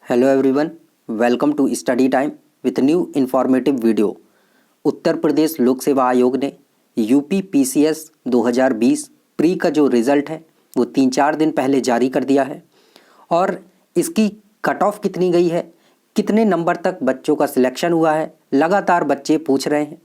Hello everyone, welcome to study time with new informative video. Uttar Pradesh Lok Seva आयोग ने UP PCS 2020 pre का जो result है वो 3-4 दिन पहले जारी कर दिया है और इसकी कट ऑफ कितनी गई है, कितने नंबर तक बच्चों का सिलेक्शन हुआ है, लगातार बच्चे पूछ रहे हैं।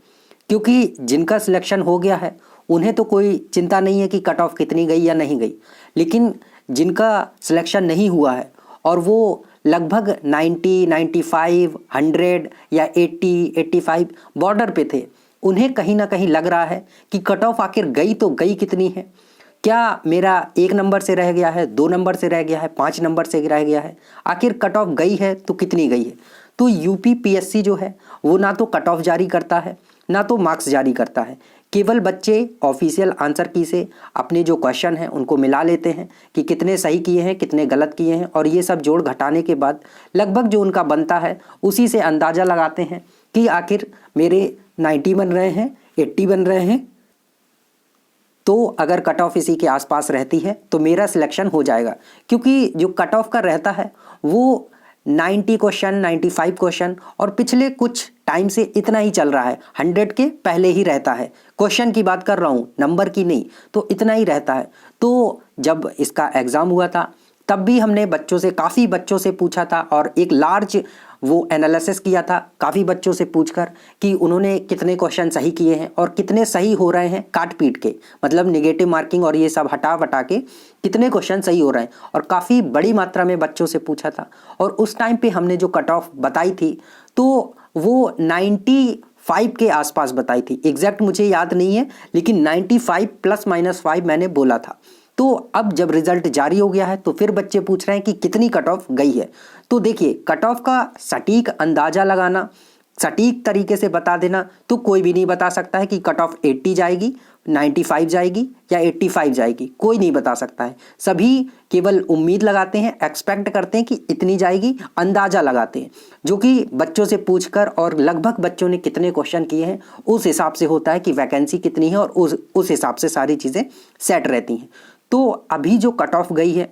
क्योंकि जिनका सिलेक्शन हो गया है उन्हें तो कोई चिंता नहीं है कि कट ऑफ कितनी गई या नहीं गई, लेकिन जिनका सिलेक्शन नहीं हुआ है और वो लगभग 90, 95, 100 या 80, 85 बॉर्डर पे थे, उन्हें कहीं ना कहीं लग रहा है कि कट ऑफ आखिर गई तो गई कितनी है। क्या मेरा 1 नंबर से रह गया है, 2 नंबर से रह गया है, 5 नंबर से रह गया है, आखिर कट ऑफ गई है तो कितनी गई है। तो यूपी पीएससी जो है वो ना तो कट ऑफ जारी करता है ना तो मार्क्स जारी करता है। केवल बच्चे ऑफिशियल आंसर की से अपने जो क्वेश्चन हैं उनको मिला लेते हैं कि कितने सही किए हैं, कितने गलत किए हैं, और ये सब जोड़ घटाने के बाद लगभग जो उनका बनता है उसी से अंदाज़ा लगाते हैं कि आखिर मेरे 90 बन रहे हैं, 80 बन रहे हैं, तो अगर कट ऑफ इसी के आसपास रहती है तो मेरा सिलेक्शन हो जाएगा। क्योंकि जो कट ऑफ का रहता है वो 90 क्वेश्चन, 95 क्वेश्चन और पिछले कुछ टाइम से इतना ही चल रहा है, 100 के पहले ही रहता है। क्वेश्चन की बात कर रहा हूँ, नंबर की नहीं, तो इतना ही रहता है। तो जब इसका एग्ज़ाम हुआ था तब भी हमने काफ़ी बच्चों से पूछा था और एक लार्ज वो एनालिसिस किया था काफ़ी बच्चों से पूछकर कि उन्होंने कितने क्वेश्चन सही किए हैं और कितने सही हो रहे हैं काट पीट के, मतलब निगेटिव मार्किंग और ये सब हटा वटा के कितने क्वेश्चन सही हो रहे हैं, और काफ़ी बड़ी मात्रा में बच्चों से पूछा था। और उस टाइम पे हमने जो कट ऑफ बताई थी तो वो 95 के आसपास बताई थी। एग्जैक्ट मुझे याद नहीं है, लेकिन 95 ±5 मैंने बोला था। तो अब जब रिजल्ट जारी हो गया है तो फिर बच्चे पूछ रहे हैं कि कितनी कट ऑफ गई है। तो देखिए, कट ऑफ का सटीक अंदाज़ा लगाना, सटीक तरीके से बता देना तो कोई भी नहीं बता सकता है कि कट ऑफ 80 जाएगी, 95 जाएगी या 85 जाएगी, कोई नहीं बता सकता है। सभी केवल उम्मीद लगाते हैं, एक्सपेक्ट करते हैं कि इतनी जाएगी, अंदाज़ा लगाते हैं, जो कि बच्चों से पूछकर और लगभग बच्चों ने कितने क्वेश्चन किए हैं उस हिसाब से होता है कि वैकेंसी कितनी है, और उस हिसाब से सारी चीज़ें सेट रहती हैं। तो अभी जो कट ऑफ गई है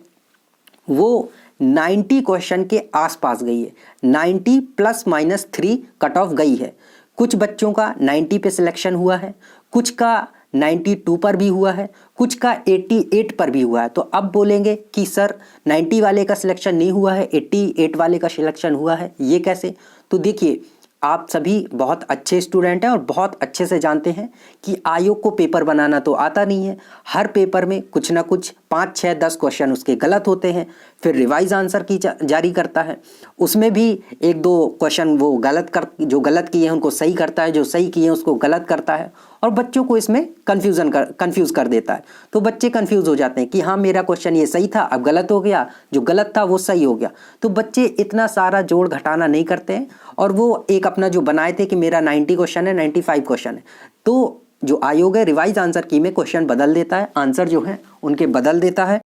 वो 90 क्वेश्चन के आसपास गई है, 90 ±3 कट ऑफ गई है। कुछ बच्चों का 90 पे सिलेक्शन हुआ है, कुछ का 92 पर भी हुआ है, कुछ का 88 पर भी हुआ है। तो अब बोलेंगे कि सर 90 वाले का सिलेक्शन नहीं हुआ है, 88 वाले का सिलेक्शन हुआ है, ये कैसे? तो देखिए, आप सभी बहुत अच्छे स्टूडेंट हैं और बहुत अच्छे से जानते हैं कि आयोग को पेपर बनाना तो आता नहीं है। हर पेपर में कुछ ना कुछ 5, 6, 10 क्वेश्चन उसके गलत होते हैं, फिर रिवाइज आंसर की जारी करता है, उसमें भी 1-2 क्वेश्चन वो जो गलत किए हैं उनको सही करता है, जो सही किए हैं उसको गलत करता है, और बच्चों को इसमें कंफ्यूज कर देता है। तो बच्चे कंफ्यूज हो जाते हैं कि हाँ, मेरा क्वेश्चन ये सही था, अब गलत हो गया, जो गलत था वो सही हो गया। तो बच्चे इतना सारा जोड़ घटाना नहीं करते हैं और वो एक अपना जो बनाए थे कि मेरा 90 क्वेश्चन है, 95 क्वेश्चन है, तो जो आयोग है रिवाइज आंसर की में क्वेश्चन बदल देता है, आंसर जो है उनके बदल देता है,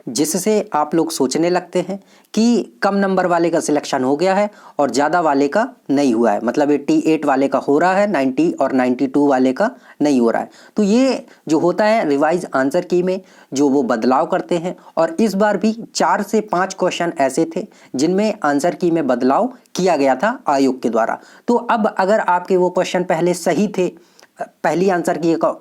जिससे आप लोग सोचने लगते हैं कि कम नंबर वाले का सिलेक्शन हो गया है और ज़्यादा वाले का नहीं हुआ है, मतलब 88 वाले का हो रहा है, 90 और 92 वाले का नहीं हो रहा है। तो ये जो होता है रिवाइज आंसर की में जो वो बदलाव करते हैं, और इस बार भी 4 से 5 क्वेश्चन ऐसे थे जिनमें आंसर की में बदलाव किया गया था आयोग के द्वारा। तो अब अगर आपके वो क्वेश्चन पहले सही थे पहली आंसर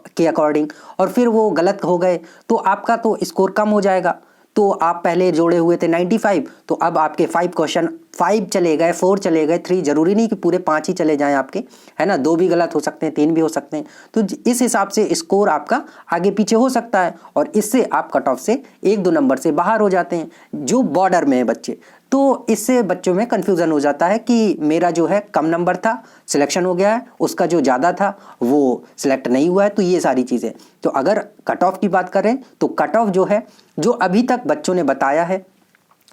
के अकॉर्डिंग और फिर वो गलत हो गए तो आपका तो स्कोर कम हो जाएगा। तो आप पहले जोड़े हुए थे 95, तो अब आपके 5 क्वेश्चन 5 चले गए, 4 चले गए, 3, जरूरी नहीं कि पूरे 5 ही चले जाएं आपके, है ना, 2 भी गलत हो सकते हैं, 3 भी हो सकते हैं। तो इस हिसाब से स्कोर आपका आगे पीछे हो सकता है और इससे आप कट ऑफ से 1-2 नंबर से बाहर हो जाते हैं जो बॉर्डर में है बच्चे। तो इससे बच्चों में कन्फ्यूज़न हो जाता है कि मेरा जो है कम नंबर था, सिलेक्शन हो गया है, उसका जो ज़्यादा था वो सिलेक्ट नहीं हुआ है। तो ये सारी चीज़ें, तो अगर कट ऑफ की बात करें तो कट ऑफ जो है, जो अभी तक बच्चों ने बताया है,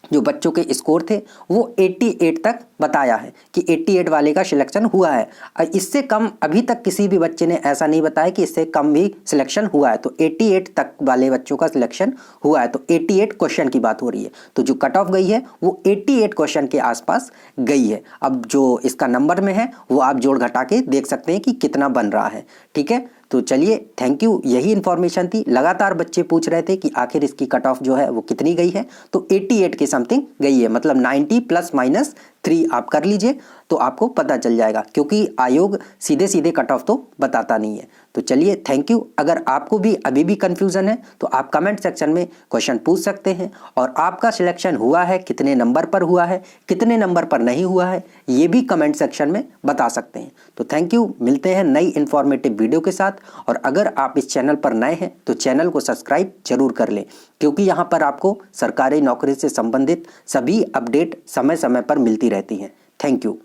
जो बच्चों के स्कोर थे वो 88 तक बताया है कि 88 वाले का सिलेक्शन हुआ है। इससे कम अभी तक किसी भी बच्चे ने ऐसा नहीं बताया कि इससे कम भी सिलेक्शन हुआ है। तो 88 तक वाले बच्चों का सिलेक्शन हुआ है। तो 88 क्वेश्चन की बात हो रही है, तो जो कट ऑफ गई है वो 88 क्वेश्चन के आसपास गई है। अब जो इसका नंबर में है वो आप जोड़ घटा के देख सकते हैं कि कितना बन रहा है, ठीक है। तो चलिए थैंक यू, यही इन्फॉर्मेशन थी। लगातार बच्चे पूछ रहे थे कि आखिर इसकी कट ऑफ जो है वो कितनी गई है, तो 88 के समथिंग गई है, मतलब 90 +-3 आप कर लीजिए तो आपको पता चल जाएगा, क्योंकि आयोग सीधे सीधे कट ऑफ तो बताता नहीं है। तो चलिए थैंक यू। अगर आपको भी अभी भी कन्फ्यूज़न है तो आप कमेंट सेक्शन में क्वेश्चन पूछ सकते हैं, और आपका सिलेक्शन हुआ है, कितने नंबर पर हुआ है, कितने नंबर पर नहीं हुआ है, ये भी कमेंट सेक्शन में बता सकते हैं। तो थैंक यू, मिलते हैं नई इन्फॉर्मेटिव वीडियो के साथ। और अगर आप इस चैनल पर नए हैं तो चैनल को सब्सक्राइब जरूर कर लें, क्योंकि यहाँ पर आपको सरकारी नौकरी से संबंधित सभी अपडेट समय समय पर मिलती रहती हैं। Thank you.